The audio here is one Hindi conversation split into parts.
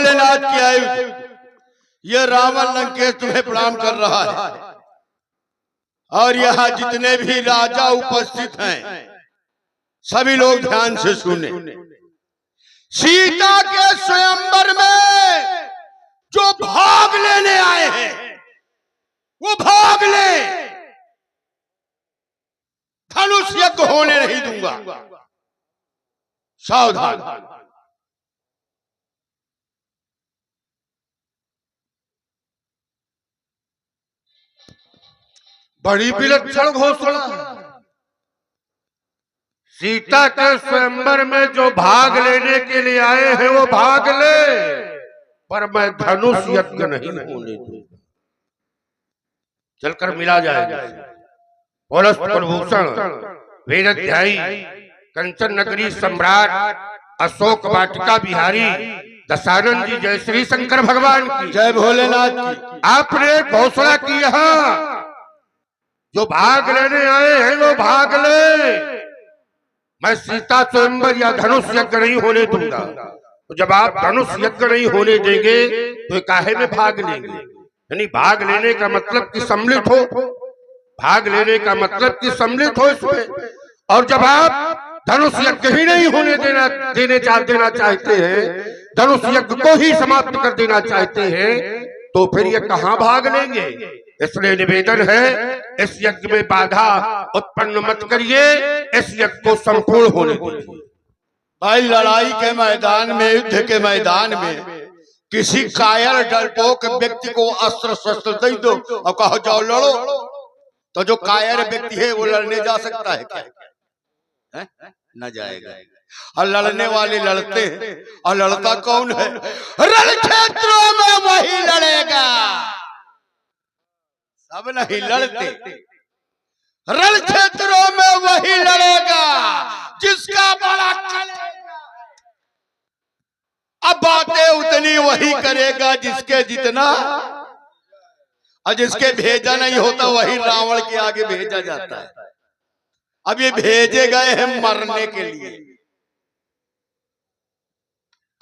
भोलेनाथ की आयु, ये रावण लंकेश तुम्हें प्रणाम कर रहा है। और यहाँ जितने भी राजा उपस्थित हैं सभी लोग ध्यान से सुने। सीता के स्वयंवर में जो भाग लेने आए हैं वो भाग ले, धनुष यज्ञ होने नहीं दूंगा, सावधान। बड़ी विलक्षण घोषणा। सीता के स्वयंवर में जो भाग लेने के लिए आए हैं वो भाग ले, पर मैं धनुष यज्ञ नहीं होने दूंगा। चलकर मिला जाएगा। पुलस्त कुलभूषण वेदाध्यायी कंचन नगरी सम्राट अशोक वाटिका बिहारी दशानंद जी जय श्री शंकर भगवान की जय भोलेनाथ की। आपने घोषणा की यहाँ जो भाग लेने आए हैं वो भाग ले, मैं सीता स्वयंवर या धनुष यज्ञ नहीं होने दूंगा। तो जब आप धनुष यज्ञ नहीं होने देंगे तो काहे में भाग लेंगे? यानी भाग लेने का मतलब कि सम्मिलित हो, भाग लेने का मतलब कि सम्मिलित हो इसमें। और जब आप धनुष यज्ञ ही नहीं होने देना चाहते हैं, धनुष यज्ञ को ही समाप्त कर देना चाहते हैं, तो फिर ये कहाँ भाग लेंगे? इसलिए निवेदन है इस यज्ञ में बाधा उत्पन्न मत करिए, इस यज्ञ को संपूर्ण होने दीजिए। भाई लड़ाई के मैदान में, युद्ध के मैदान में किसी कायर डरपोक व्यक्ति को अस्त्र शस्त्र दे दो और कहो जाओ लड़ो, तो जो कायर व्यक्ति है वो लड़ने जा सकता है क्या? है? न जाएगा। और लड़ने वाले लड़ते हैं, और लड़ता कौन है? रण क्षेत्रों में वही लड़ेगा, सब नहीं लड़ते। रण क्षेत्रों में वही लड़ेगा जिसका बड़ा कलेजा। अब बातें उतनी वही करेगा जिसके जितना, और जिसके भेजा नहीं होता वही रावण के आगे भेजा जाता है। अब ये भेजे गए हैं मरने के लिए।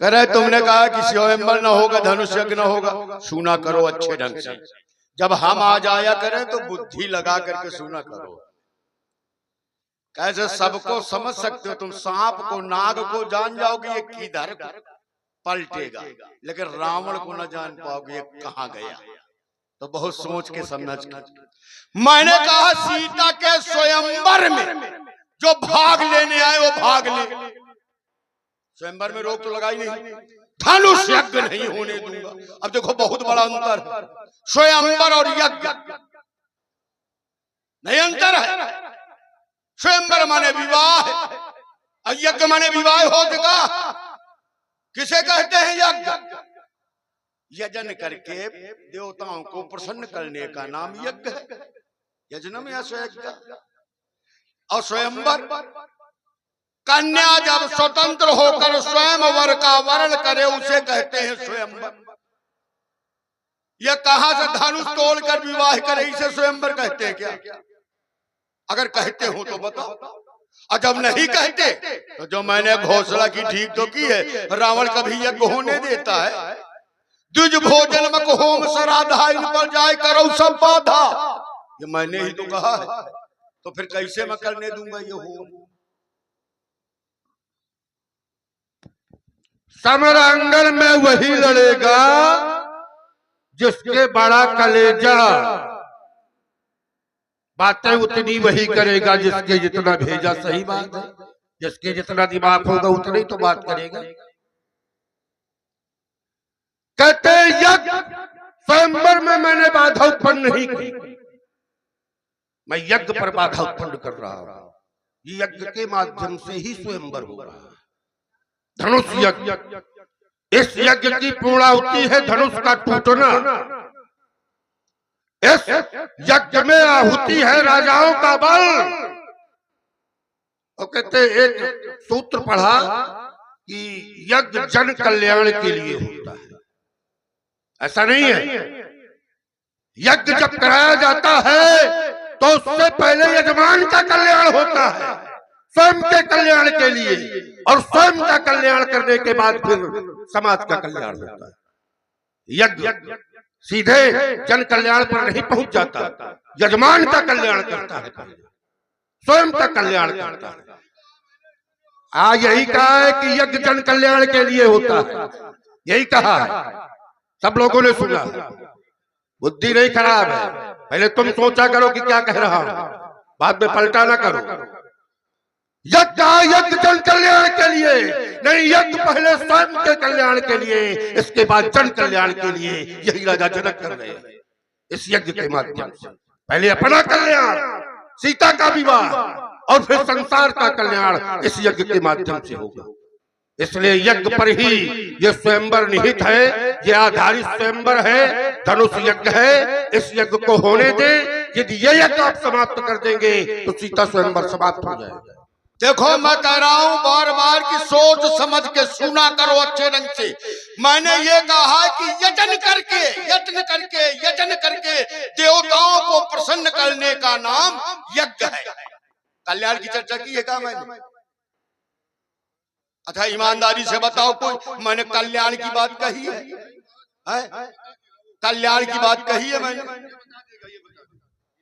कह रहे तुमने कहा कि स्वयंवर न होगा, धनुष यज्ञ न होगा, सुना करो अच्छे ढंग से। जब हम आ जाया करें तो बुद्धि लगा करके सुना करो। कैसे सबको समझ सकते हो तुम? सांप को, नाग को जान जाओगे ये किधर पलटेगा, लेकिन रावण को न जान पाओगे ये कहां गया। तो बहुत सोच के समझ के मैंने कहा सीता के स्वयंवर में जो भाग लेने आए वो भाग ले। स्वयंवर में रोक तो लगाई नहीं, धनुष यज्ञ नहीं होने दूंगा। अब देखो बहुत बड़ा अंतर है, स्वयंवर और यज्ञ नहीं अंतर है। स्वयंवर माने विवाह और यज्ञ माने विवाह हो चुका। किसे कहते हैं यज्ञ? यजन करके देवताओं को प्रसन्न करने का नाम यज्ञ है, यजनम या स्वयज्ञ। और स्वयंवर कन्या जब स्वतंत्र होकर स्वयं वर का वर्ण करे उसे कहते हैं स्वयंवर। यह कहां से धनुष तोड़कर विवाह करे इसे स्वयंवर कहते हैं क्या? अगर कहते हो तो बताओ, और जब नहीं कहते तो जो मैंने घोषणा की ठीक तो की है। रावण कभी यज्ञ होने देता है? द्विज भोजन मक होम सराधा इन पर जाए करो सब बाधा, ये मैंने ही तो कहा है। तो फिर कैसे मैं करने दूंगा ये होम? समरांगण में वही लड़ेगा जिसके बड़ा कलेजा। बातें उतनी वही करेगा जिसके जितना भेजा। सही बात है, जिसके जितना दिमाग होगा उतनी तो बात करेगा। कहते यज्ञ स्वयंवर में मैंने बाधा उत्पन्न नहीं की, मैं यज्ञ पर बाधा उत्पन्न कर रहा हूं। ये यज्ञ के माध्यम से ही स्वयंवर हो रहा है। धनुष यज्ञ, इस यज्ञ की पूर्णाहुति है धनुष का टूटना। इस यज्ञ में आहुति है राजाओं का बल। और कहते एक सूत्र पढ़ा कि यज्ञ जन कल्याण के लिए होता है। ऐसा नहीं है, यज्ञ जब कराया जाता है तो उससे पहले यजमान का कल्याण होता है। स्वयं के कल्याण के लिए, और स्वयं का कल्याण करने के बाद फिर समाज का कल्याण होता है। यज्ञ सीधे जन कल्याण पर नहीं पहुंच जाता, यजमान का कल्याण करता है, स्वयं का कल्याण करता है। आज यही कहा है कि यज्ञ जन कल्याण के लिए होता है, यही कहा है, सब लोगों ने सुना। बुद्धि नहीं खराब है, पहले तुम सोचा करो कि क्या कह रहा हूं, बाद में पलटा ना करो। यज्ञ जन कल्याण के लिए नहीं, यज्ञ पहले स्वयं के कल्याण के लिए, इसके बाद जन कल्याण के लिए। यही राजा जनक कर रहे हैं इस यज्ञ के माध्यम से। पहले अपना कल्याण, सीता का विवाह, और फिर संसार का कल्याण इस यज्ञ के माध्यम से होगा। इसलिए यज्ञ पर ही ये स्वयंवर निहित है, ये आधारित स्वयंवर है, धनुष यज्ञ है। इस यज्ञ को होने दे, यदि ये यज्ञ आप समाप्त कर देंगे तो सीता स्वयंवर समाप्त हो जाएगा। देखो मैं कह रहा हूं बार बार की सोच समझ के सुना करो अच्छे ढंग से। मैंने ये कहा कि यजन करके देवताओं को प्रसन्न करने का नाम यज्ञ है। कल्याण की चर्चा की है क्या मैंने? अच्छा ईमानदारी से बताओ, कोई मैंने कल्याण की बात कही है? कल्याण की बात कही है मैंने?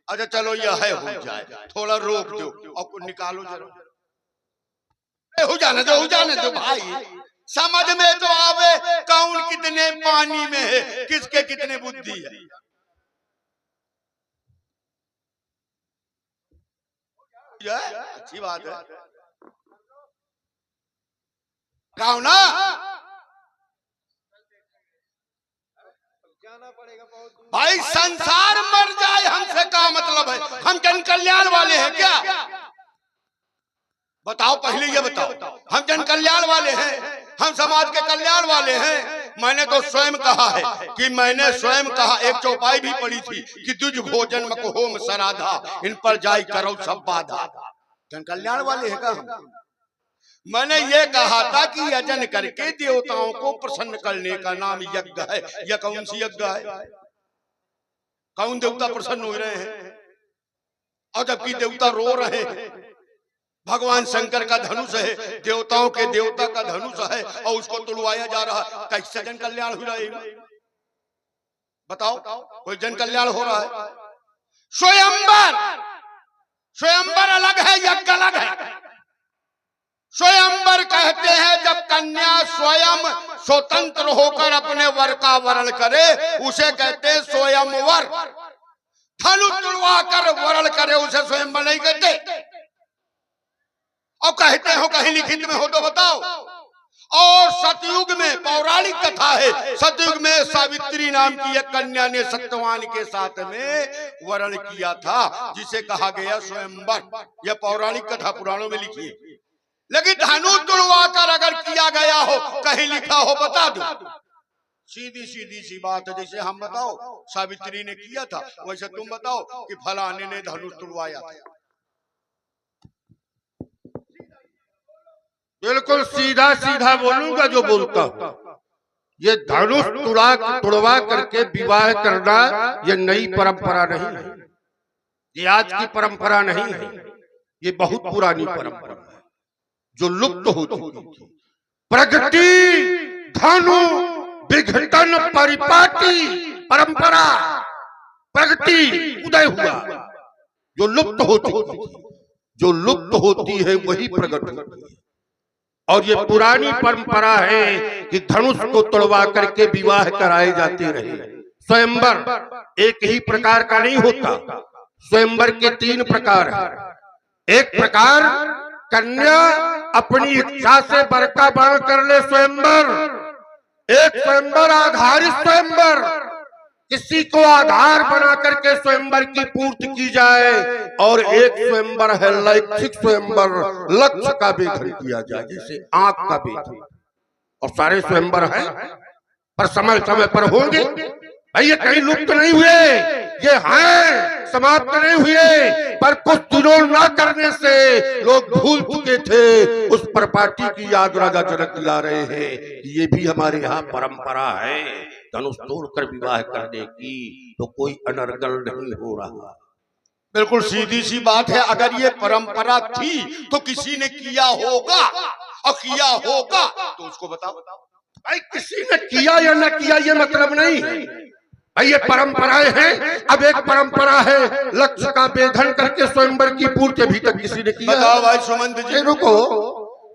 अच्छा चलो यह है, हो जाए, थोड़ा रोक दो और निकालो जरा। हो जाने दो भाई, समझ में तो आवे कौन कितने पानी में है, किसके कितने बुद्धि है। अच्छी बात है, कहो ना भाई, संसार मर जाए हमसे क्या मतलब है? हम जन कल्याण वाले हैं क्या? बताओ, पहले ये बताओ, हम जन कल्याण वाले हैं, हम समाज के कल्याण वाले हैं। मैंने तो स्वयं कहा है कि मैंने स्वयं कहा, एक चौपाई भी पड़ी थी कि तुझ भोजन मको होम सराधा, इन पर जाई करो सब बाधा। जन कल्याण वाले हैं का? मैंने ये कहा था कि यजन करके देवताओं को प्रसन्न करने का नाम यज्ञ है। यह कौन सी यज्ञ है? कौन देवता प्रसन्न हो रहे हैं और जबकि देवता रो रहे हैं? भगवान शंकर का धनुष है, देवताओं के देवता का धनुष है, और उसको तुड़वाया जा रहा है। कैसे जन कल्याण हो रहा है? बताओ, कोई जन कल्याण हो रहा है? स्वयंवर अलग है, यज्ञ अलग है। स्वयंवर कहते हैं जब कन्या स्वयं स्वतंत्र होकर अपने वर का वरण करे, उसे कहते हैं स्वयंवर। धनुष तुड़वा कर वरण करे उसे स्वयंवर नहीं कहते। और कहते हो कहीं लिखित में हो तो बताओ। और सतयुग में पौराणिक कथा है, सतयुग में सावित्री नाम की एक कन्या ने सत्यवान के साथ में वरण किया था, जिसे कहा गया स्वयंवर। यह पौराणिक कथा पुराणों में लिखी है। लेकिन धनुष तुड़वा कर अगर किया गया हो, कहीं लिखा हो बता दो। सीधी सी बात है, जैसे हम बताओ सावित्री ने किया था, वैसे तुम बताओ कि फलाने ने धनुष तुड़वाया था। बिल्कुल सीधा बोलूंगा जो बोलता हूं। ये धनुष तुड़वा करके विवाह करना ये नई परंपरा नहीं है, ये आज की परंपरा नहीं है, ये बहुत पुरानी परंपरा है जो लुप्त हो चुकी थी। प्रगति धनु विघटन परिपाटी परंपरा, प्रगति उदय हुआ जो लुप्त हो चुकी थी। जो लुप्त होती है वही प्रगति होती है। और ये पुरानी परंपरा है कि धनुष को तोड़वा करके विवाह कराए जाते रहे। स्वयंवर एक ही प्रकार का नहीं होता, स्वयंवर के 3 प्रकार है। एक प्रकार कन्या अपनी इच्छा से वर का वरण कर ले स्वयंवर, एक स्वयंवर आधारित स्वयंवर, किसी को आधार बना करके स्वयंवर की पूर्ति की जाए, और एक स्वयंवर है लैक्षिक स्वयंवर, लक्ष्य का वेधन किया जाए, जैसे आंख का वेधन। और सारे स्वयंवर हैं पर समय समय पर होंगे। ये कहीं लुप्त नहीं हुए, ये हैं, समाप्त नहीं हुए, पर कुछ दिनों ना करने से लोग भूल चुके थे। उस पर पार्टी की याद राजा जनक दिला रहे हैं कि ये भी हमारे यहाँ परंपरा है, धनुष तोड़कर विवाह करने की, तो कोई अनर्गल नहीं हो रहा। बिल्कुल सीधी सी बात है। अगर ये परंपरा थी तो किसी ने किया होगा, और किया होगा तो उसको बताओ। भाई किसी ने किया या न किया ये मतलब नहीं है भाई, ये परंपराएं हैं। अब एक परंपरा है लक्ष्य का भेदन करके स्वयंवर की पूर्ति, अभी तक किसी ने किया? बताओ भाई सुमंत जी। रुको,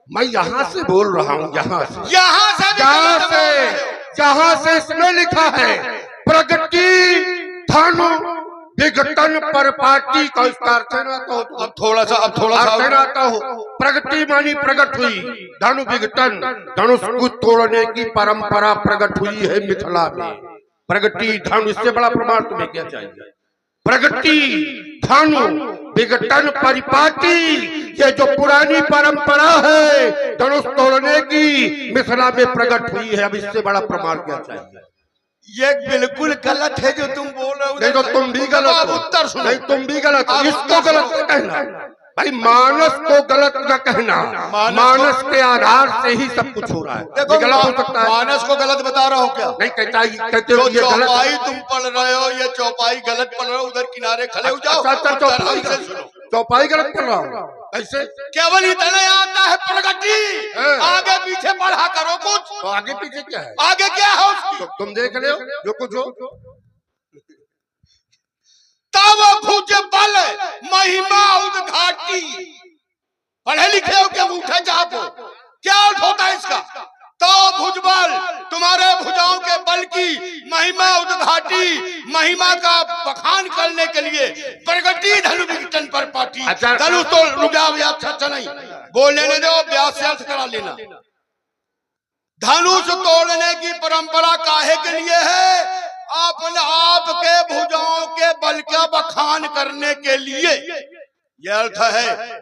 मैं यहाँ से बोल रहा हूँ, यहाँ से जहाँ से इसमें लिखा है प्रगति धनु विघटन परपाटी का इसका अर्थ है ना, तो अब थोड़ा सा अर्थ आता हो। प्रगति मानी प्रकट हुई, धनु विघटन धनुष को तोड़ने की परंपरा प्रकट हुई है मिथिला में। प्रगति धनु, इससे बड़ा प्रमाण तुम्हें क्या चाहिए? प्रगति धनु विघटन परिपाटी, ये जो पुरानी परंपरा है धनुष तोड़ने की मिथिला में प्रकट हुई है। अब इससे बड़ा प्रमाण क्या चाहिए? ये बिल्कुल गलत है जो तुम बोल रहे हो। नहीं तो तुम भी गलत हो। उत्तर सुनो। नहीं तुम भी गलत हो। इसको गलत न कहना भाई, मानस को गलत न कहना। मानस के आधार से ही सब कुछ हो रहा है। देखो गलत हो सकता है। मानस को गलत बता रहा हो क्या? नहीं कहते हो ये गलत। चौपाई तुम पढ़ रहे हो, ये चौपाई गलत पढ़ रहे हो, उधर किनारे खड़े हो जाओ। चौपाई गलत पढ़ रहा हूँ ऐसे? केवल इतना आता है प्रगति, आगे पीछे पढ़ा करो कुछ। तो आगे पीछे क्या है? आगे क्या है उसकी? तो तुम देख रहे हो जो कुछ हो। तब भुज बल महिमा उद्घाटी, पढ़े लिखे हो क्या? उठे चाहते हो क्या अर्थ होता है इसका? तो भुजबल, तुम्हारे भुजाओं के बल की महिमा उद्घाटी, महिमा का बखान करने के लिए प्रगति धनु विघटन पर पाटी। धनुष तो रुझा अच्छा नहीं बोलने ने दो, व्यास से अर्थ करा लेना। धनुष तोड़ने की परंपरा काहे के लिए है? अपने आपके भुजाओं के बल का बखान करने के लिए। यह अर्थ है,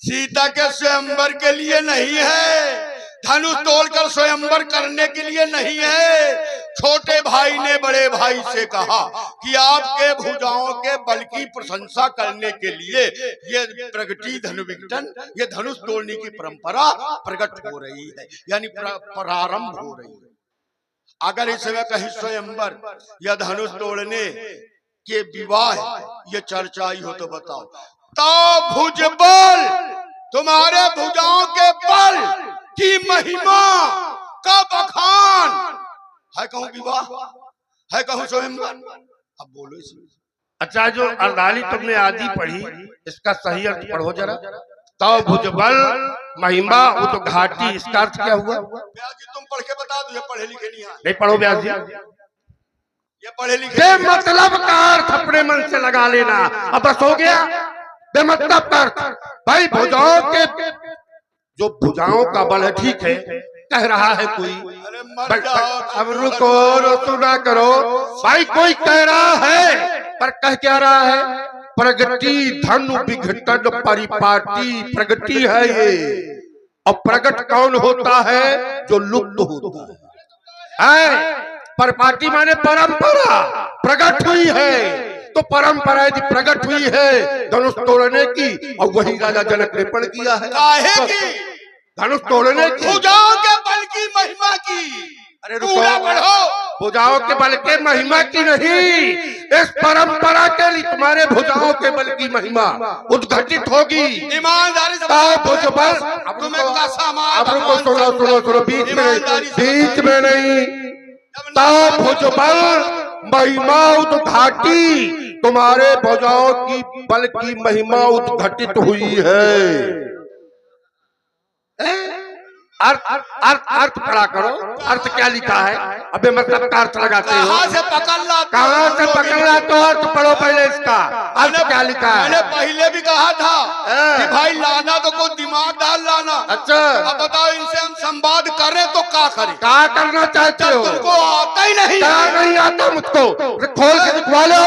सीता के स्वयंवर के लिए नहीं है, धनुष तोड़कर स्वयंवर करने के लिए नहीं है। छोटे भाई ने बड़े भाई से कहा कि आपके भुजाओं के बल की प्रशंसा करने के लिए ये प्रगति धनु विघटन, ये धनुष तोड़ने की परंपरा प्रकट हो रही है, यानी प्रारंभ हो रही है। अगर इस समय कहीं स्वयंवर या धनुष तोड़ने के विवाह ये चर्चाई हो तो बताओ। तो भुजबल, तुम्हारे भुजाओं के बल की महिमा का बखान है, कहूं विवाह है, कहूं स्वयंवर। अब बोलो इसमें। अच्छा, जो अर्धाली तुमने आदि पढ़ी इसका सही अर्थ पढ़ो जरा। तो भुजबल महिमा उद्घाटी, इसका अर्थ क्या हुआ? व्यास जी तुम पढ़ के बता दो, ये पढ़े लिखे नहीं पढ़ो व्यास जी। ये पढ़े लिखे मतलब का अर्थ अपने मन से लगा लेना। अब बस हो गया बेमतलब का अर्थ। भाई भुजाओं के, जो भुजाओं का बल है, ठीक है कह रहा है कोई। अब रुको, सुना करो भाई, कोई कह रहा है पर कह क्या रहा है? प्रगति धनु विघटन परिपाटी, प्रगति है ये। और प्रगट कौन होता है? जो लुप्त होता है। परिपाटी माने परंपरा प्रकट हुई है। तो परंपरा यदि प्रकट हुई है धनुष तोड़ने की, और वही राजा जनक ने पण किया है। काहे की? धनुष तोड़ने की, भुजाओं के बल की महिमा की। अरे पूरा पढ़ो। भुजाओं के बल के महिमा की नहीं, इस परंपरा के लिए तुम्हारे भुजाओं के बल की महिमा उद्घटित होगी। ईमानदारी से भुजबल, तुम्हें अब रुको, सुनो बीच में नहीं। तब भुजबल महिमा उद्घाटी, तुम्हारे भुजाओं की बल की महिमा उद्घटित हुई है। अर्थ पढ़ा करो, अर्थ क्या लिखा है? अबे मतलब का अर्थ लगाते हो। कहाँ से पकड़ ला? तो अर्थ पढ़ो पहले इसका। अर्थ क्या लिखा है? मैंने पहले भी कहा था कि भाई लाना तो कोई दिमाग डाल लाना। अच्छा, अब बताओ इनसे हम संवाद करें तो क्या करें? क्या करना चाहते हो? तुमको आता ही नहीं? क्या नहीं आता मुझको? खोल के दिखवा लो,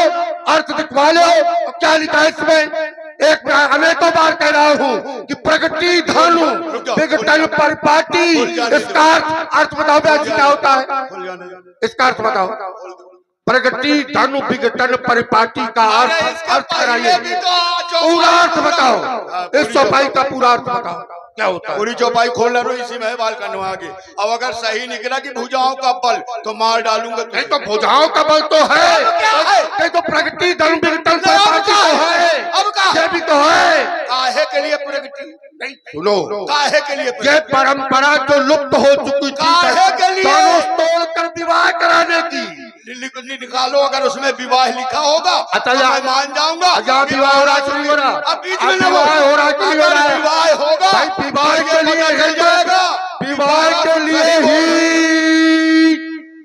अर्थ दिखवा लो, क्या लिखा है इसमें? एक अनेकों बार कह रहा हूँ कि प्रगति धनु विघटन परिपाटी, इसका अर्थ बताओ व्यास जी क्या होता है? इसका अर्थ बताओ। प्रगति धनु विघटन परिपाटी का अर्थ कराइए, पूरा अर्थ बताओ। इस चौपाई का पूरा अर्थ बताओ। क्या होता है? पूरी चौपाई खोल लो, इसी में बाल कटवा के। अब अगर सही निकला कि भुजाओं का बल तो मार डालूंगा। नहीं तो भुजाओं का बल तो है, नहीं तो प्रगति धर्म विघटन पार्टी तो है, अब का ये भी तो है। काहे के लिए प्रगति? नहीं सुनो, काहे के लिए ये परंपरा जो लुप्त हो चुकी थी, काहे के लिए? धनुष तोड़कर विवाह कराने की। निकालो, अगर उसमें विवाह लिखा होगा अच्छा, तो मैं मान जाऊंगा। अच्छा, विवाह हो रहा है, नहीं हो रहा? अब बीच में विवाह हो रहा है कि नहीं हो रहा है? विवाह होगा भाई विवाह के लिए चल जाएगा। विवाह के लिए ही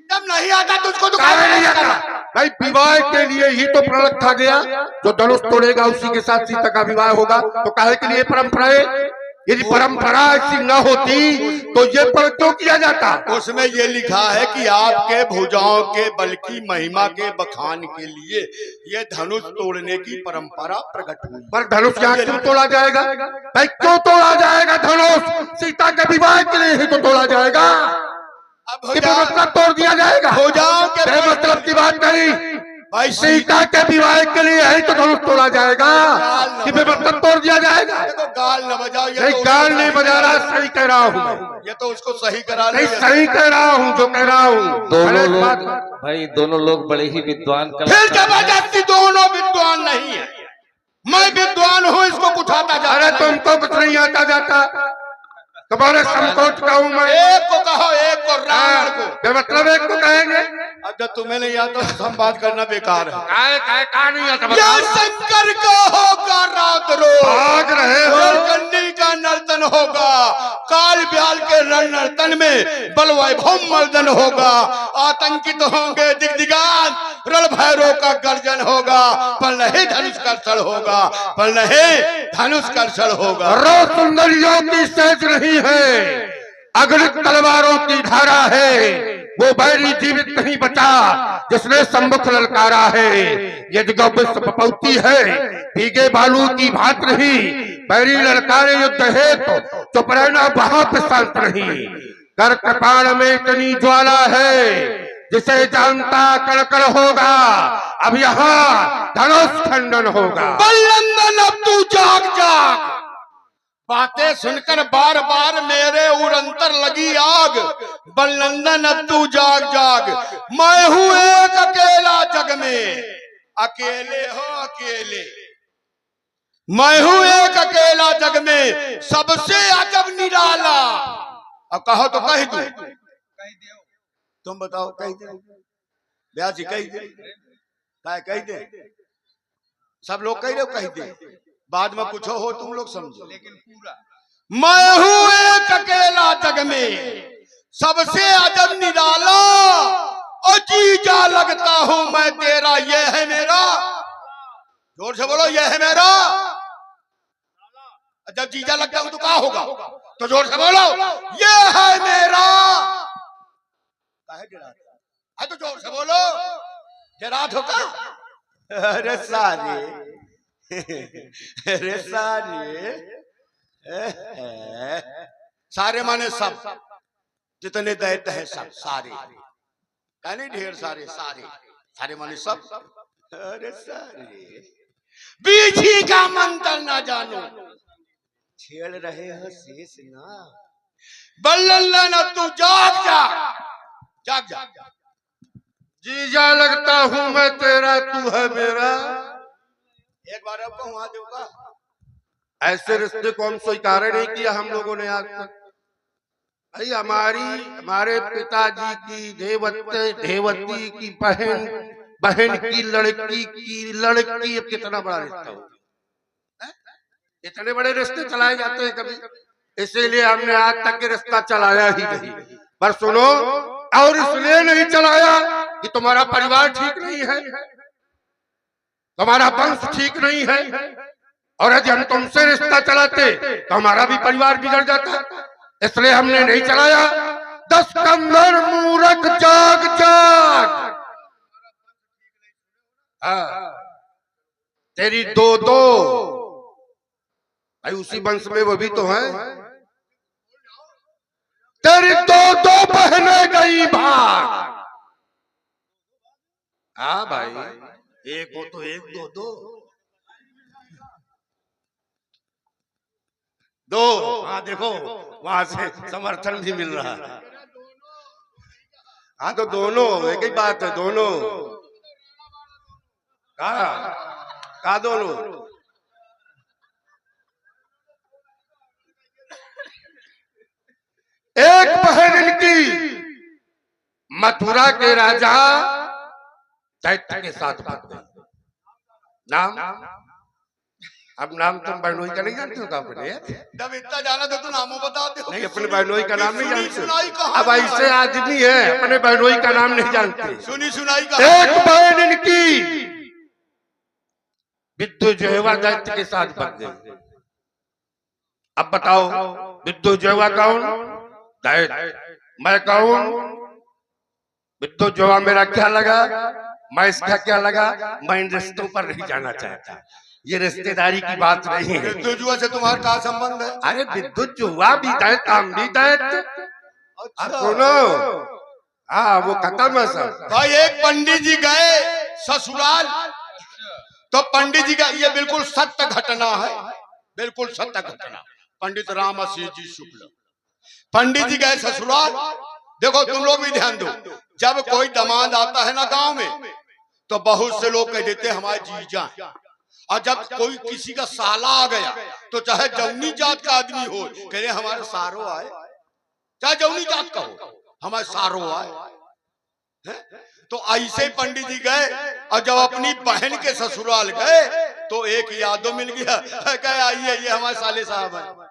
जब नहीं आता तुझको तो काहे नहीं आता? भाई विवाह के लिए ही तो प्रण रखा गया, जो धनुष तोड़ेगा उसी के साथ सीता का विवाह होगा। तो काहे के लिए परंपरा है? यदि परंपरा ऐसी न होती तो ये पर क्यों किया जाता? उसमें ये लिखा है कि आपके भुजाओं के बल की महिमा के बखान के लिए ये धनुष तोड़ने की परंपरा प्रकट हुई। पर धनुष क्या क्यों तोड़ा जाएगा? भाई क्यों तोड़ा जाएगा धनुष? सीता के विवाह के लिए ही तो तोड़ा जाएगा। अब मतलब तोड़ दिया जाएगा? भुजाओं के मतलब की बात करी भाई, सीता के विवाह के लिए है तो धनुष तोड़ा जाएगा कि मतलब तोड़ दिया जाएगा? तो गाल न बजाओ। नहीं गाल नहीं बजा रहा, सही कह रहा हूँ। ये तो उसको सही करा नहीं सही कह रहा हूँ, जो कह रहा हूँ। दोनों लोग भाई, दोनों लोग बड़े ही विद्वान फिर जबरदस्ती दोनों विद्वान नहीं है। मैं विद्वान हूँ, इसको कुछ आता जाता। अरे तुमको कुछ नहीं आता जाता, तुम्हारे संकोच का हूँ मैं। एक को कहो, एक को रावण को, मतलब एक को कहेंगे। अब जब तुम्हें नहीं आता तो हम बात करना बेकार है। कहा नहीं आता? ये शंकर का होगा राउतरो, भाग रहे हो। कन्नी का नर्तन होगा, काल ब्याल के रण नर्तन में बल वैभव मर्दन होगा। आतंकित होंगे दिग्दिगान, रण भैरव का गर्जन होगा। पर नहीं धनुष का क्षण होगा, पर नहीं धनुष का क्षण होगा। रो सुंदरियों की सेज नहीं है, अगणित तलवारों की धारा है। वो बैरी जीवित नहीं बचा जिसने सम्मुख ललकारा है। यदि विश्व पपौती है भीगे बालू की भात नहीं, बैरी ललकारे युद्ध है तो चुप रहना बहुत शांत नहीं। कर कृपाण में इतनी ज्वाला है जिसे जानता कड़कड़ होगा। अब यहाँ धनुष खंडन होगा। बल्लंदन अब तू जाग जाग, बातें सुनकर बार बार मेरे उड़ंतर लगी आग। बल्लंदन अब तू जाग जाग, मैं हूँ एक अकेला जग में, अकेले हो अकेले। मैं हूँ एक अकेला जग में, सबसे अजब निराला। अब कहो तो कह दो, तुम बताओ कह दे, ब्याजी कह दे, कह दे, सब लोग कह रहे हो कह दे, बाद में कुछ हो तुम लोग समझो। लेकिन पूरा मैं हूँ एक अकेला जग में, सबसे अजब निराला, और जीजा लगता हूँ मैं तेरा, ये है मेरा। जोर से बोलो, ये है मेरा। जब जीजा लगता हूँ तो क्या होगा? तो जोर से बोलो, ये है मेरा। है तो जोर से बोलो, जरात होगा। अरे सारे, अरे सारे, सारे माने सब, जितने दैत्य है सब सारे, नहीं ढेर सारे, सारे सारे माने सब। अरे सारे बीची का मंत्र ना जानो, छेड़ रहे हो शेष ना। बल्लल्ला ना तू जाग जा, जाग जा। जीजा लगता हूँ मैं तेरा, तू है मेरा। एक बार आपको वहां दूंगा। ऐसे रिश्ते को हम स्वीकार नहीं किया हम लोगों ने आज तक। भाई हमारे पिताजी की देवती की बहन की लड़की अब कितना बड़ा रिश्ता हो, इतने बड़े रिश्ते चलाए जाते हैं कभी? इसीलिए हमने आज तक के रिश्ता चलाया ही नहीं। पर सुनो, और इसलिए नहीं चलाया कि तुम्हारा परिवार ठीक नहीं है, तुम्हारा वंश ठीक नहीं है, और यदि हम तुमसे रिश्ता चलाते तो हमारा भी परिवार बिगड़ जाता। इसलिए हमने नहीं चलाया। 10 कंधर मूर्ख जाग जाग। तेरी दो भाई उसी वंश में वो भी तो है। तेरी दो बहनें गई भाग। हाँ भाई, एक हो तो एक, दो दो। हाँ देखो वहां से समर्थन भी मिल रहा है। हाँ तो दोनों एक ही बात है, दोनों कहा दोनों। एक बहन इनकी मथुरा के राजा दैत्य के साथ भाग गई। नाम, अब नाम तुम बहनोई का नहीं जानते हो का अपने? जब इतना जाना तो नामों बता दो। नहीं, अपने बहनोई का नाम नहीं जानते। सुनाई अब ऐसे आदमी है अपने बहनोई का नाम नहीं जानते। सुनी सुनाई का एक बहन इनकी विद्युत जेवा दैत्य के साथ भाग गई। अब बताओ विद्युत जेवा कौन? दैत्य। मैं कौन? विद्युत जेवा मेरा क्या लगा, मैं इसका क्या लगा? मैं इन रिश्तों पर नहीं जाना चाहता, ये रिश्तेदारी की बात नहीं है। विद्युत जुआ से तुम्हारा क्या संबंध है? अरे विद्युत जुआ भी दैत्य, हम भी दैत्य। सुनो, हाँ वो खत्म है सब। भाई एक पंडित जी गए ससुराल, तो पंडित जी का ये बिल्कुल सत्य घटना है, बिल्कुल सत्य घटना। पंडित रामसिंह जी शुक्ल, पंडित जी गए ससुराल। देखो तुम लोग भी ध्यान दो, जब कोई दामाद आता है ना गांव में, तो बहुत से लोग कह देते हमारे जीजा। और जब कोई किसी का साला आ गया, तो चाहे जौनी जात का आदमी हो, कह रहे हमारे सारो आए, चाहे जौनी जात का हो, हमारे सारो आए। तो ऐसे पंडित जी गए, और जब अपनी बहन के ससुराल गए, तो एक यादव मिल गया, कहे आइए ये हमारे साले साहब है।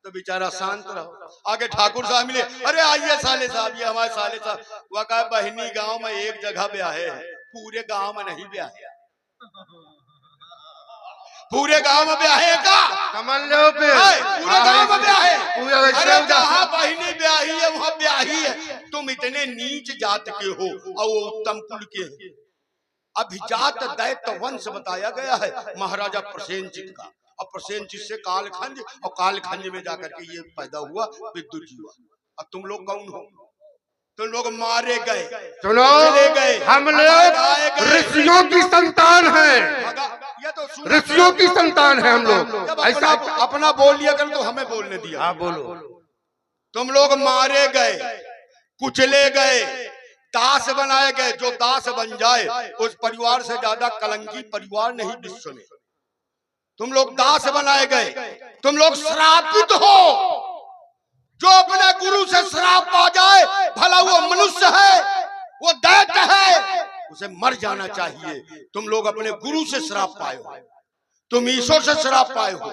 तो बेचारा शांत रहो। आगे ठाकुर साहब मिले, अरे आइए साले साहब, ये हमारे साले साहब। वह कहा बहनी गांव में एक जगह ब्याहे है, पूरे गांव में नहीं ब्याहे। पूरे गांव में ब्याहे का समझ लो पे पूरे गांव में ब्याहे। अरे जहाँ बहनी ब्याही है वहाँ ब्याही है। तुम इतने नीच जात के हो और वो उत्तम कुल के हैं। अभिजात दैत्य वंश बताया गया है महाराजा प्रसेनजित का, और प्रसेनजित से कालखंड, और कालखंड में जाकर के ये पैदा हुआ विद्युत जुआ। और तुम लोग कौन हो? तुम लोग मारे गए, सुनो, गए, हम लोग ऋषियों की संतान हैं, ये तो ऋषियों की संतान है हम लोग। ऐसा अपना बोल लिया कर, तो हमें बोलने दिया। हाँ बोलो। तुम लोग मारे गए, कुचले गए, दास बनाए गए। जो दास बन जाए उस परिवार से ज्यादा कलंकी परिवार नहीं विश्व में। तुम लोग दास बनाए गए, तुम लोग श्रापित हो। जो अपने गुरु से श्राप पा जाए, भला वो मनुष्य है, वो दैत्य है, उसे मर जाना चाहिए। तुम लोग अपने गुरु से श्राप पाए हो, तुम ईश्वर से श्राप पाए हो।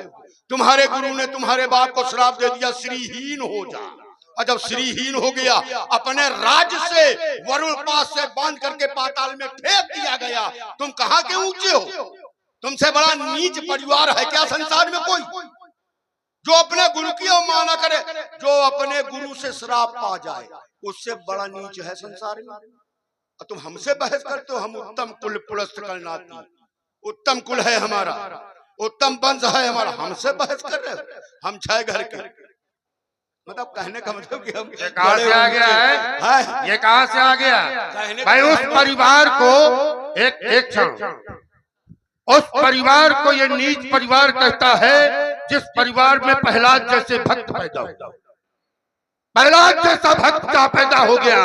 तुम्हारे गुरु ने तुम्हारे बाप को श्राप दे दिया, श्रीहीन हो जा। और जब श्रीहीन हो गया, अपने राज्य से वरुण पास से बांध करके पाताल में फेंक दिया गया। तुम कहाँ के ऊंचे हो? तुमसे बड़ा नीच परिवार है क्या संसार में कोई? जो अपने गुरु की अवमानना करे, जो अपने गुरु से श्राप पा जाए, उससे बड़ा नीच है संसार में। और तुम हमसे बहस करते हो? हम उत्तम कुल पुलस्त करनाती, उत्तम कुल है हमारा, उत्तम वंश है हमारा, हमसे बहस कर रहे हो? हम 6 घर के, मतलब कहने का मतलब कि हम कहाँ से आ गया है? ये कहाँ से आ गया भाई? उस परिवार को एक क्षण, उस परिवार को ये नीच परिवार कहता है जिस परिवार में प्रहलाद जैसे भक्त पैदा हो। प्रहलाद जैसा भक्त का पैदा हो गया,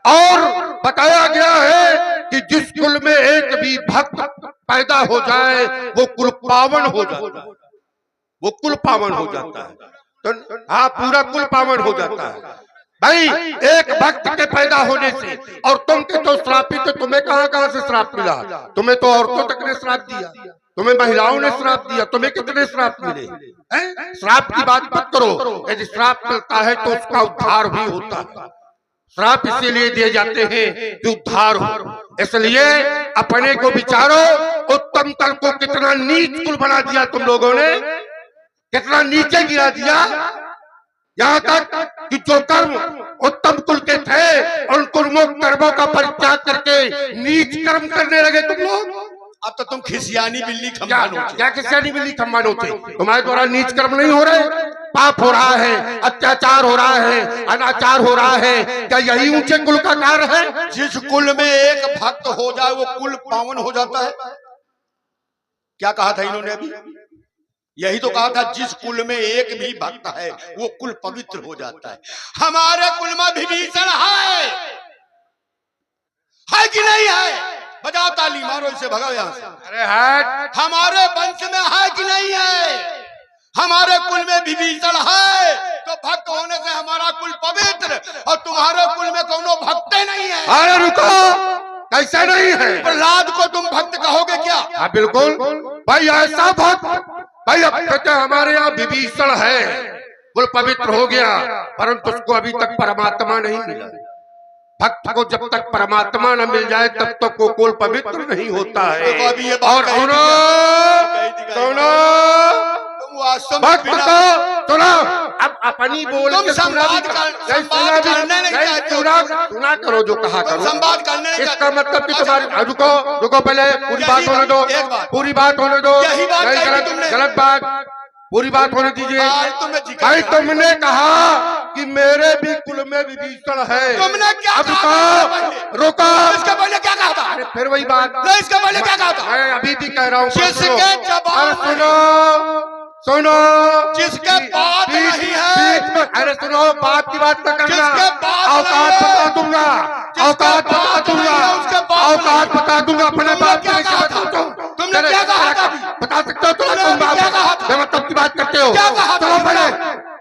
और बताया गया है कि जिस कुल में एक भी भक्त पैदा हो जाए वो कुल पावन हो जाता है, वो कुल पावन हो जाता है। तो हाँ, पूरा कुल पावन हो जाता है भाई एक भक्त के पैदा होने से। और तुम के तो श्रापित, तुम्हें कहाँ से श्राप मिला? तुम्हें तो औरतों तक ने श्राप दिया, तुम्हें महिलाओं ने श्राप दिया, तुम्हें कितने श्राप मिले? श्राप की बात मत करो। यदि श्राप मिलता है तो उसका उद्धार भी होता है। श्राप इसीलिए दिए जाते हैं कि उद्धार हो। इसलिए अपने को विचारो, उत्तम तल को कितना नीच कुल बना दिया तुम लोगों ने, कितना नीचे गिरा दिया। यहाँ तक कि जो कर्म उत्तम कुल के थे, उन कर्मों का परित्याग करके नीच कर्म करने लगे तुम लोग। अब तो तुम खिसियानी बिल्ली खम्बान होते। क्या खिसियानी बिल्ली खम्बान होते? तुम्हारे द्वारा नीच कर्म नहीं हो रहे? पाप हो रहा है, अत्याचार हो रहा है, अनाचार हो रहा है। क्या यही ऊंचे कुल का कार्य है? जिस कुल में एक भक्त हो जाए वो कुल पावन हो जाता है। क्या कहा था इन्होंने अभी? यही तो कहा था, जिस कुल में एक भी भक्त है वो कुल पवित्र हो जाता है। हमारे कुल में विभीषण है कि नहीं है? बजाओ ताली, मारो इसे, भगाओ यहां से। अरे हट। हमारे वंश में है कि नहीं है? हमारे कुल में विभीषण है तो भक्त होने से हमारा कुल पवित्र, और तुम्हारे कुल में कोनो भक्त नहीं है। अरे रुको, कैसे नहीं है? प्रहलाद को तुम भक्त कहोगे क्या? हाँ बिल्कुल भाई, ऐसा भक्त भाई। अब कहते हमारे यहाँ विभीषण है, कुल पवित्र हो गया, परंतु उसको अभी तक परमात्मा नहीं मिला। भक्त को जब तक परमात्मा न मिल जाए तब तक वो कुल पवित्र नहीं होता है। और भक्त को सुनो, अब अपनी बोल के सुना करो जो कहा करो। संवाद करने इसका मतलब कि तुम्हारी, रुको पहले पूरी बात होने दो, पूरी बात होने दो। गलत बात, पूरी बात होने दीजिए। भाई तुमने कहा कि मेरे भी कुल में विभीषण है। तुमने क्या अब रुको, इसके पहले क्या कहा था? अरे फिर वही बात, नहीं, इसके पहले क्या कहा था? मैं अभी भी कह रहा हूँ, सुनो, जिसके बात नहीं है। अरे सुनो, बात की बात न करना, औकात बता दूंगा, औकात बता दूंगा, औकात बता दूंगा अपने बाप की। तुमने क्या कहा था? बता सकते हो तुम मतलब की बात करते हो? चलो पहले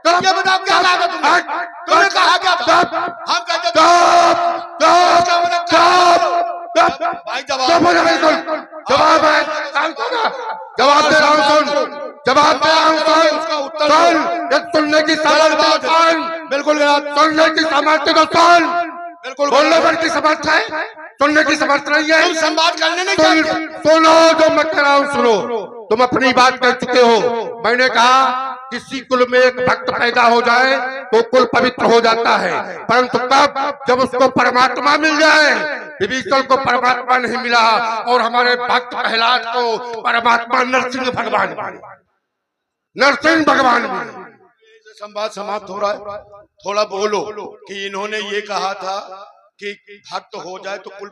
ये बताओ क्या कहा था तुमने? तुमने कहा क्या था? हम कहते जवाब दे रहा हूँ, सुन, जवाब दे रहा हूँ, सुन, सुनने की समर्थ, बिल्कुल सुनने की समर्थ तो सुन, बिल्कुल बोलने भर की समर्थ है, सुनने की समर्थ नहीं है। तुम संवाद करने नहीं चाहते। सुनो जो मैं कह रहा हूँ, सुनो। तुम अपनी बात कह चुके हो। मैंने कहा किसी कुल में एक भक्त पैदा हो जाए तो कुल पवित्र हो जाता है, परंतु कब? जब उसको परमात्मा मिल जाए। विभीषण को परमात्मा नहीं मिला, और हमारे भक्त प्रहलाद को परमात्मा नरसिंह भगवान, नरसिंह भगवान। संवाद समाप्त हो रहा है, थोड़ा बोलो कि इन्होंने ये कहा था कि भक्त हो जाए तो कुल